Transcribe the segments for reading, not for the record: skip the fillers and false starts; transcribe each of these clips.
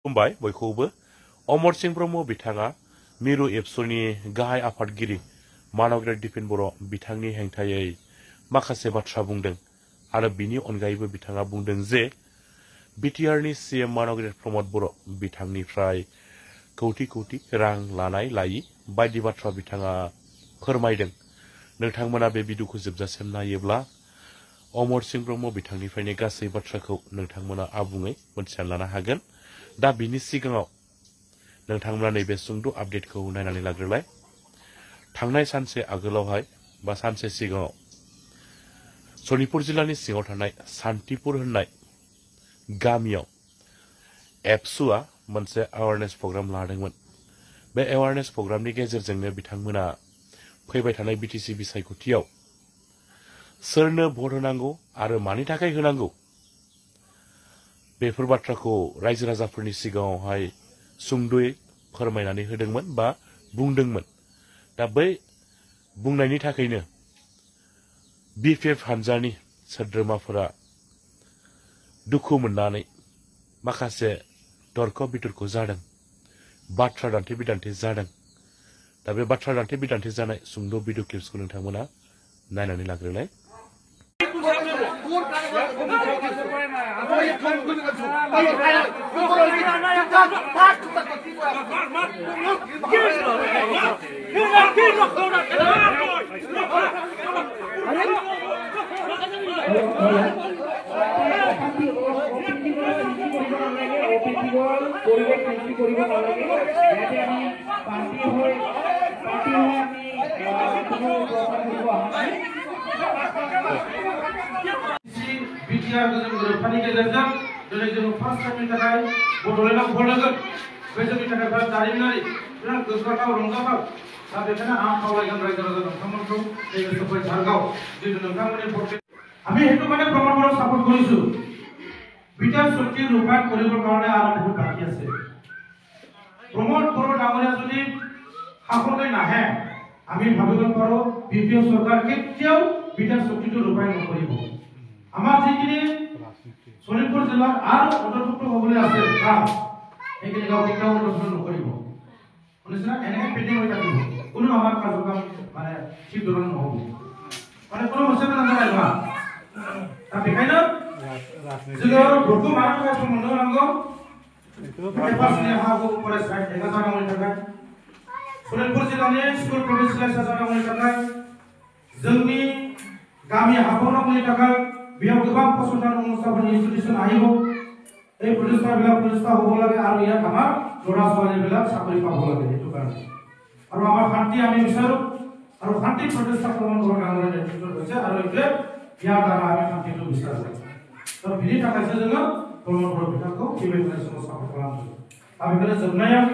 खुलुमबाय बयखौबो अमर सिंह ब्रह्म बिथाङा मिरु एबसुनि गाहाय आफादगिरि मानगेन्द्र दिपेन बर' बिथांनि हेंथायै माखासे बाथ्रा बुंदों आरो बिनि अनगायैबो बिथाङा बुंदों जे बिटिआरनि सीएम मानगेन्द्र प्रमद बर' बिथांनिफ्राय कौटि कौटि रां लानाय लायि बायदि बाथ्रा बिथाङा फोरमायदों। नोंथांमोना बे भिडिअखौ जोबजासिम नायोब्ला अमर सिंह ब्रह्म बिथांनिफ्रायनो गासै बाथ्राखौ नोंथांमोना आबुङै मोनथिना लानो हागोन। दा बिनि सिगाङाव नोंथांमोना नैबे सुंद' आपडेटखौ नायनानै लाग्रोलाय। थांनाय सानसे आगोलावहाय बा सानसे सिगाङाव सनितपुर जिल्लानि सिङाव थानाय सान्तिपुर होननाय गामियाव एबसुआ मोनसे एवारनेस प्रग्राम लादोंमोन। बे एवारनेस प्रग्रामनि गेजेरजोंनो बिथांमोना फैबाय थानाय बिटिसि बिसायख'थियाव सोरनो भट होनांगौ आरो मानि थाखाय होनांगौ बेफोर बाथ्राखौ रायजो राजाफोरनि सिगाङावहाय सुंद'यै फोरमायनानै होदोंमोन बा बुंदोंमोन। दा बै बुंनायनि थाखायनो बिपिएफ हानजानि सोद्रोमाफोरा दुखु मोननानै माखासे तर्क बितर्क जादों, बाथ्रा दान्थे बिदान्थे जादों। दा बे बाथ्रा दान्थे बिदान्थे जानाय सुंद' भिडिअ क्लिप्सखौ नोंथांमोना नायनानै लाग्रोलाय। बिटिआर गोरोबथानि गेजेरजों दिनै जों फार्स्ट टाइमनि थाखाय बड'लेण्डआव भट होगोन। बे जोंनि थाखाय बिराद जारिमिनारि, बिराद गोग्गाथाव रंजाथाव। दा बेखायनो आं खावलायगोन रायजो राजा नोंथांमोनखौ नैबे सफै झारगाव जितु नोंथांमोननि भट আমি সেইটো মানে প্ৰমাণ কৰা সাপোৰ্ট কৰিছো। বিটিআৰ শক্তি ৰূপায়ণ কৰিবৰ কাৰণে আৰু বহুত বাকী আছে। প্ৰমোদ বড়ো ডাঙৰীয়া যদি সাফল্য নাহে আমি ভাবিব পাৰো বিপিএফ চৰকাৰ কেতিয়াও বিটিআৰ শক্তিটো ৰূপায়ণ নকৰিব। আমাৰ যিখিনি শোণিতপুৰ জিলাৰ আৰু অন্তৰ্ভুক্ত হ'বলৈ আছে কাম সেইখিনি গাঁও কেতিয়াও অন্তৰ্ভুক্ত নকৰিব। শুনিছে না? এনেকৈ পেণ্ডিং হৈ থাকিব, কোনো আমাৰ কাৰ্যক্ৰম মানে ঠিক ধৰণে নহ'ব, মানে কোনো বস্তুটো নাযায় না। दा बेखायनो जोङो भटखौ मानो थाखाय सम मोननो नांगौ? पेपार्सनि हाखौ फरायसा एगा जानांगौनि थाखाय, सनितपुर जिल्लानि स्कुल प्रभिन्सियेलाइज जानांगौनि थाखाय, जोंनि गामि हाबावनांगौनि थाखाय, बेयाव गोबां फसंथान अनुस्थानफोर इनस्टिटिउसन আহিব। এই প্ৰতিষ্ঠানবিলাক প্ৰতিষ্ঠা হ'ব লাগে আৰু ইয়াত আমাৰ ল'ৰা ছোৱালীবিলাক চাকৰি পাব লাগে। সেইটো কাৰণে আৰু আমাৰ শান্তি আমি বিচাৰোঁ আৰু শান্তি প্ৰতিষ্ঠা প্ৰমাণ কৰা ডাঙৰ নেতৃত্ব হৈছে আৰু এইটোৱে ইয়াৰ দ্বাৰা আমি শান্তিটো বিচাৰোঁ। दा बिनि थाखायसो जोङो प्रमोद बर' बिथांखौ बेबायदिनो जोङो सापर्ट खालामदों। दा बेखायनो जोबनायाव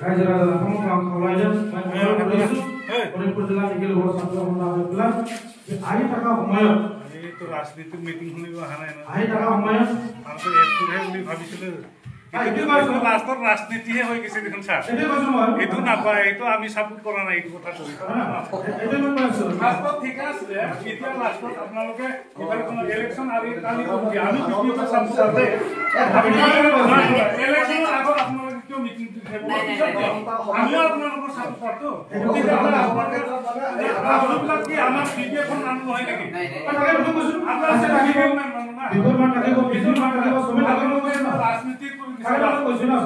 रायजो राजा नोंथांमोनखौ आं खावलायदों सनितपुर जिल्लानि गेलेबर सानथ्रिफोरा যে আহি থকা সময়ত तो राजनीतिक मीटिंग होने हानाय ना আহি থকা সময়ত हम तो एबसुरे বুলি ভাবিছিল এইটো লাষ্টৰ ৰাজনীতিহে হৈ গৈছে দেখোন স্যাৰ। এইটো নাপায়, এইটো আমি সাপোৰ্ট কৰা নাই, এইটো কথা লাষ্টত ঠিক আছে। এতিয়া লাষ্টত আপোনালোকে ইলেকশ্যন আৰু কালি আমি বিপিএফ সাপোৰ্ট কৰে ইলেকশ্যনৰ আগত আপোনালোকে কিয় মিটিং দিব? আমিও আপোনালোকৰ সাপোৰ্ট কৰতো। কি আমাৰ বিপিএফৰ নাম নহয় নেকি? আপনারা সে লাগি গেল না না বিপদ মান লাগে বিপদ মান লাগে সবে লাগে রাজনীতি কৰি দিছে। আমি কৈছো না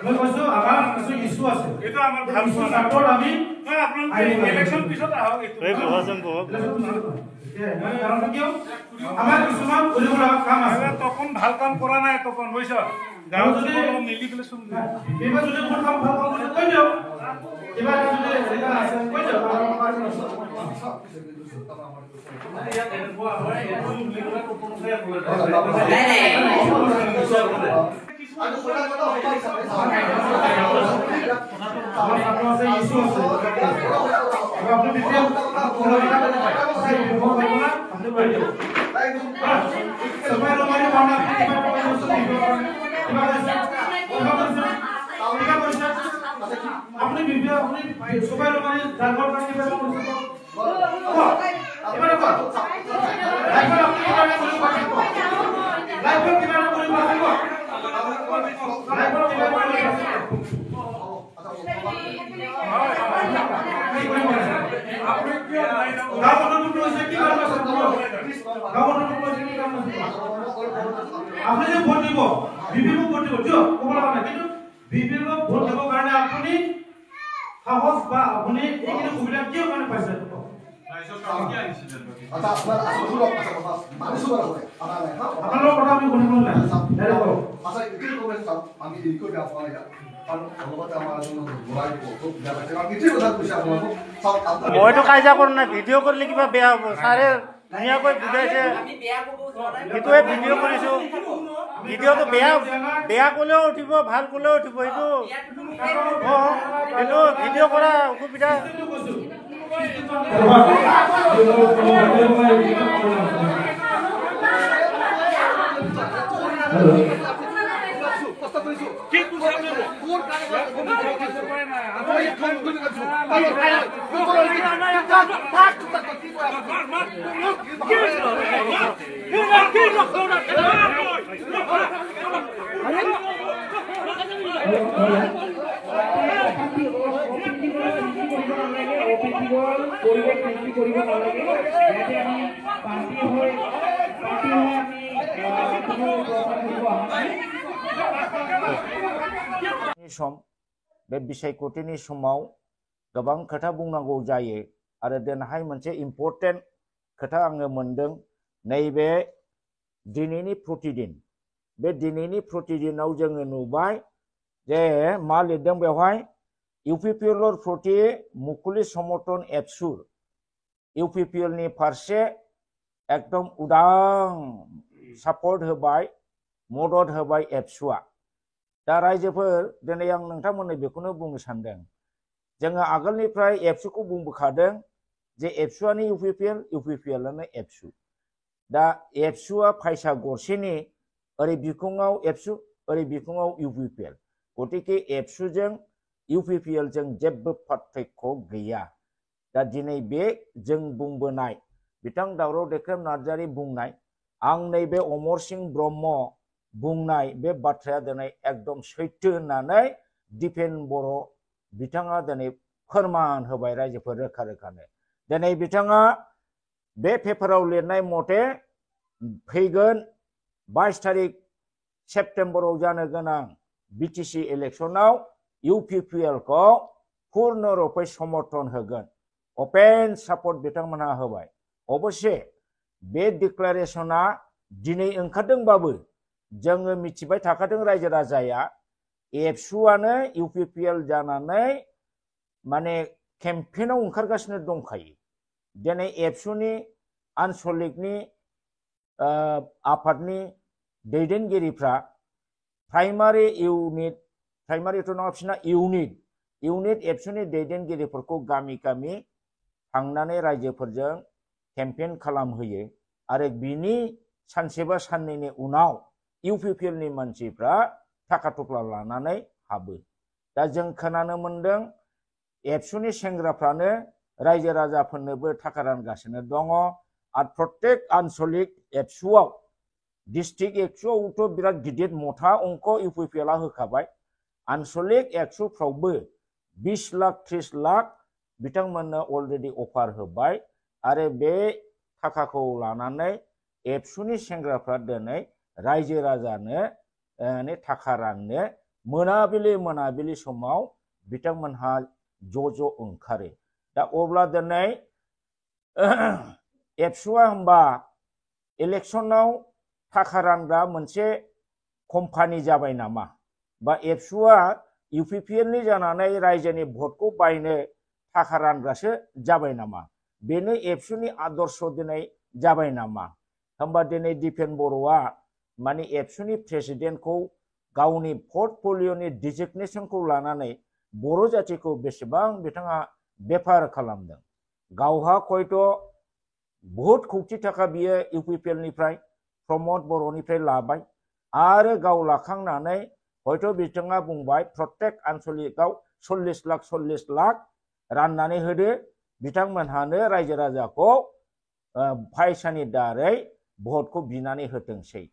মই কৈছো আমাৰ কিছু ইস্যু আছে, এটা আমাৰ ভাল সাপোৰ্ট আমি আপোনালোকে ইলেকশ্যন পিছত আহক। এই বিভাজন বহুত মানে কাৰণ কিয় আমাৰ কিছুমান কৰিব লগা কাম আছে। তখন ভাল কাম কৰা নাই, তখন বুঝছ গাঁও যদি মিলি পেলে শুন এবাৰ যদি ভাল কাম কৰি কৈ দিও, এবাৰ যদি এটা আছে কৈ দিও আপনি ভিডিও আপনি সবাই মানে জানবার কাছে ব্যবহার করছেন। এবারে কর লাইভ আপনি কিভাবে করে পাঠাবো, লাইভ কিভাবে করে পাঠাবো আপনি যে ভোট দিব বিপিএল ভোট দিব যো কোবলা না কিন্তু বিপিএল ভোট দিব কারণে আপনি সাহস বা আপনি এইখিনি সুবিধা কিয় কারণে পাইছে আচ্ছা আপনার আসলে কথা মানুষ বলা হয় আপনার কথা আমি শুনিব না ডাইরেক্ট করো আচ্ছা এটি করে স্যার আমি এই করে আপনার কারণ অনুমতি আমার জন্য বলাই করব যাতে আমি কিছু কথা কইছি আপনাকে সব আপনার মইতো কাইজা করো না ভিডিও করলে কিবা বেয়া হব সারে ধুনীয়াকৈ বুজাইছে এইটোৱে ভিডিঅ' কৰিছো ভিডিঅ'টো বেয়া ক'লেও উঠিব ভাল ক'লেও উঠিব এইটো এইটো ভিডিঅ' কৰা অসুবিধা सम बे बिसायख'थिनि समाव गोबां खोथा बुंनांगौ जायो आरो दिनैहाय मोनसे इम्पर्टेन्ट खोथा आङो मोनदों नैबे दिनैनि प्रतिदिन बे दिनैनि प्रतिदिनाव जोङो नुबाय जे मा लिरदों बेवहाय इउपिपिएल प्रति मुखुलि समर्थन एबसुर इउपिपिएल नि फारसे एकदम उदां सापर्ट होबाय मदद होबाय एबसुआ दा रायजोफोर दिनै आं नोंथांमोननो बेखौनो बुंनो सानदों जोङो आगोलनिफ्राय एबसुखौ बुंबोखादों जे एबसुआनो इउपिपिएलआनो एबसु दा एबसुआ फायसा गरसेनि ओरै बिखुङाव एबसु ओरै बिखुङाव इउपिपिएल गतिके एबसुजों इउपिपिएलजों जेबो पार्थक्य गैया दा दिनै बे जों बुंबोनाय बिथां दावराव देख्रेम नार्जारि बुंनाय आं नैबे अमर सिंह ब्रह्म बुंनाय बे बाथ्राया दिनै एकदम सैथो होननानै दिपेन बर' बिथाङा दिनै फोरमान होबाय रायजोफोर रोखा रोखानो दिनै बिथाङा बे पेपाराव लिरनाय मथे फैगोन 22 तारिख सेप्तेम्बराव जानो गोनां बिटिसि इलेक्शनाव इउपिपिएल खौ पूर्ण रूपै समर्थन होगोन ओपेन सापर्ट बिथांमोनहा होबाय अबश्य बे डिक्लारेशना दिनै ओंखारदोंबाबो जोङो मिथिबाय थाखादों रायजो राजाया एबसुआनो इउपिपिएल जानानै माने केम्पेइनाव ओंखारगासिनो दंखायो दिनै एबसुनि आनसलिकनि आफादनि दैदेनगिरिफ्रा प्राइमारि इउनिट प्राइमारिथ' नङा बिसोरना इउनिट एबसुनि दैदेनगिरिफोरखौ गामि गामि थांनानै रायजोफोरजों केम्पेइन खालामहोयो आरो बिनि सानसे बा साननैनि उनाव इउपिपिएल नि मानसिफ्रा थाखा थफ्ला लानानै हाबो दा जों खोनानो मोनदों एबसुनि सेंग्राफ्रानो रायजो राजाफोरनोबो थाखा रानगासिनो दङ आरो प्रत्येक आनसलिक एबसुआव डिस्ट्रिक्ट एबसुआवथ' बिराद गिदिर मथा अंक इउपिपिएलआ होखाबाय आनसलिक एबसुफ्रावबो 20 लाख 30 लाख बिथांमोननो अलरेडि अफार होबाय आरो बे थाखाखौ लानानै एबसुनि सेंग्राफ्रा दिनै रायजो राजानो थाखा राननो मोनाबिलि समाव बिथांमोनहा ज' ओंखारो दा अब्ला दिनै एबसुआ होनबा इलेक्शनाव थाखा रानग्रा मोनसे कम्पानि जाबाय नामा बा एबसुआ इउपिपिएल नि जानानै रायजोनि भटखौ बायनो थाखा रानग्रासो जाबाय नामा बेनो एबसुनि आदर्श दिनै जाबाय नामा होनबा दिनै दिपेन बर'आ माने एबसुनि प्रेसिडेन्टखौ गावनि पर्टफलिय'नि डिजिगनेशनखौ लानानै बर' जातिखौ बेसेबां बिथाङा बेफार खालामदों गावहा हयथ' बहुत कौटि थाखा बियो इउपिपिएल निफ्राय प्रमद बर'निफ्राय लाबाय आरो गाव लाखांनानै हयथ' बिथाङा बुंबाय प्रत्येक आनसलिकआव 40 लाख राननानै होदो बिथांमोनहानो रायजो राजाखौ फायसानि दारै भटखौ बिनानै होथोंसै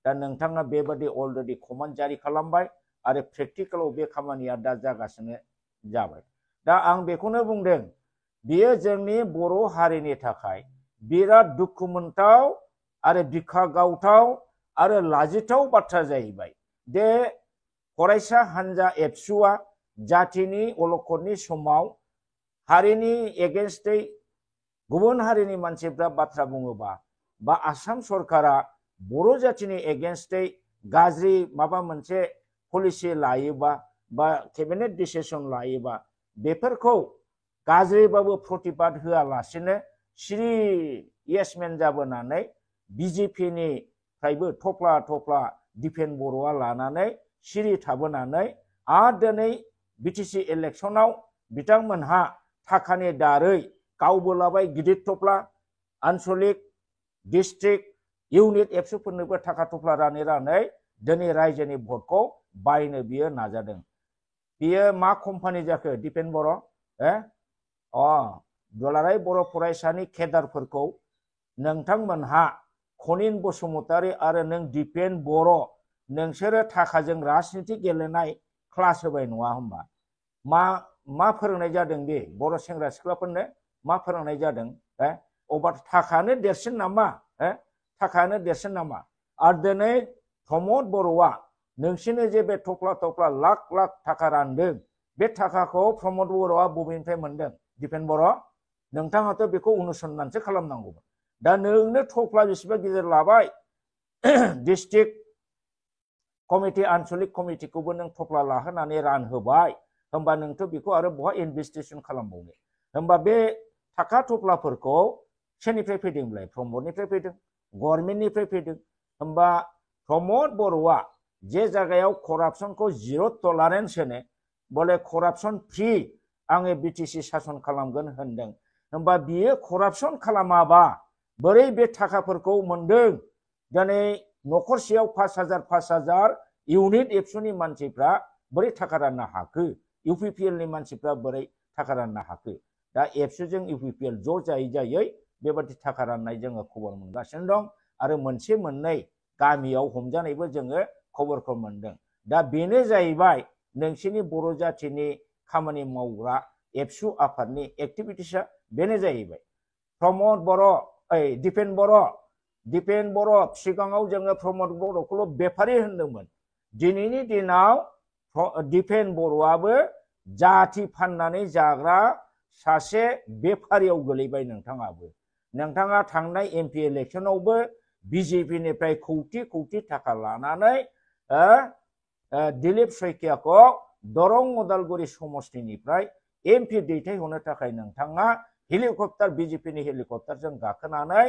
दा नोंथाङा बेबादि अलरेडि कमान्ड जारि खालामबाय आरो प्रेक्टिकेलाव बे खामानिया दा जागासिनो जाबाय। दा आं बेखौनो बुंदों, बेयो जोंनि बर' हारिनि थाखाय बिराद दुखु मोनथाव आरो बिखा गावथाव आरो लाजिथाव बाथ्रा जाहैबाय दे फरायसा हान्जा एबसुआ जातिनि अलखदनि समाव हारिनि एगेन्स्टै गुबुन हारिनि मानसिफ्रा बाथ्रा बुङोबा बा आसाम सरकारा बर' जातिनि एगेन्स्टै गाज्रि माबा मोनसे पलिसि लायोबा बा केबिनेट डिसिसन लायोबा बेफोरखौ गाज्रिबाबो प्रतिबाद होआलासिनो सिरि येसमेन जाबोनानै बिजेपिनिफ्रायबो थफ्ला थफ्ला दिपेन बर'आ लानानै सिरि थाबोनानै आरो दिनै बिटिसि इलेक्सनाव बिथांमोनहा थाखानि दारै गावबोलाबाय गिदिर थफ्ला आनसलिक डिस्ट्रिक्ट इउनिट एबसुफोरनोबो थाखा थफ्ला रानै दिनै रायजोनि भटखौ बायनो बियो नाजादों। बियो मा कम्पानि जाखो दिपेन बर'? दुलाराय बर' फरायसानि केडारफोरखौ नोंथांमोनहा खनिन बसुमतारी आरो नों दिपेन बर' नोंसोरो थाखाजों राजनिति गेलेनाय क्लास होबाय नङा होमबा? मा फोरोंनाय जादों बे बर' सेंग्रा सिख्लाफोरनो मा फोरोंनाय जादों? अबा थाखानो देरसिन नामा? थाखानो देरसिन नामा? आरो दिनै प्रमद बर'आ नोंसिनो जे बे थफ्ला थफ्ला लाख लाख थाखा रानदों, बे थाखाखौ प्रमद बर'आ बबेनिफ्राय मोनदों? दिपेन बर' नोंथाङाथ' बेखौ अनुसन्धानसो खालामनांगौमोन। दा नोंनो थफ्ला बेसेबा गिदिर लाबाय, डिस्ट्रिक्ट कमिटि आनसलिक कमिटिखौबो नों थफ्ला लाहोनानै रानहोबाय, होमबा नोंथ' बेखौ आरो बहा इनभेस्टिगेसन खालामबावनो? होमबा बे थाखा थफ्लाफोरखौ सोरनिफ्राय फैदोंब्लाय? प्रमदनिफ्राय फैदों, गभर्नमेन्टनिफ्राय फैदों। होमबा प्रमद बर'आ जे जायगायाव करापसनखौ जिर' टलारेन्स होनो, बले करापसन फ्रि आङो बिटिसि सासन खालामगोन होनदों, होमबा बियो करापसन खालामाबा बोरै बे थाखाफोरखौ मोनदों? दिनै न'खरसेयाव 5,000 इउनिट एबसुनि मानसिफ्रा बोरै थाखा राननो हाखो? इउपिपिएलनि मानसिफ्रा बोरै थाखा राननो हाखो? दा एबसुजों इउपिपिएल ज' जायै बेबादि थाखा राननाय जोङो खबर मोनगासिनो दं आरो मोनसे मोननै गामियाव हमजानायबो जोङो खबरखौ मोनदों। दा बेनो जाहैबाय नोंसिनि बर' जातिनि खामानि मावग्रा एबसु आफादनि एक्टिभिटिसआ बेनो जाहैबाय। प्रमद बर' दिपेन बर' सिगाङाव जोङो प्रमद बर'खौल' बेफारि होनदोंमोन। दिनैनि दिनाव दिपेन बर'आबो जाति फाननानै जाग्रा सासे बेफारियाव गोलैबाय। नोंथाङा थांनाय एमपि इलेक्सनावबो बिजेपिनिफ्राय कौटि थाखा लानानै दिलीप शइकियाखौ दरं उदालगुरि समस्तिनिफ्राय एमपि दैथायहरनो थाखाय नोंथाङा हेलिकप्टार बिजेपिनि हेलिकप्टारजों गाखोनानै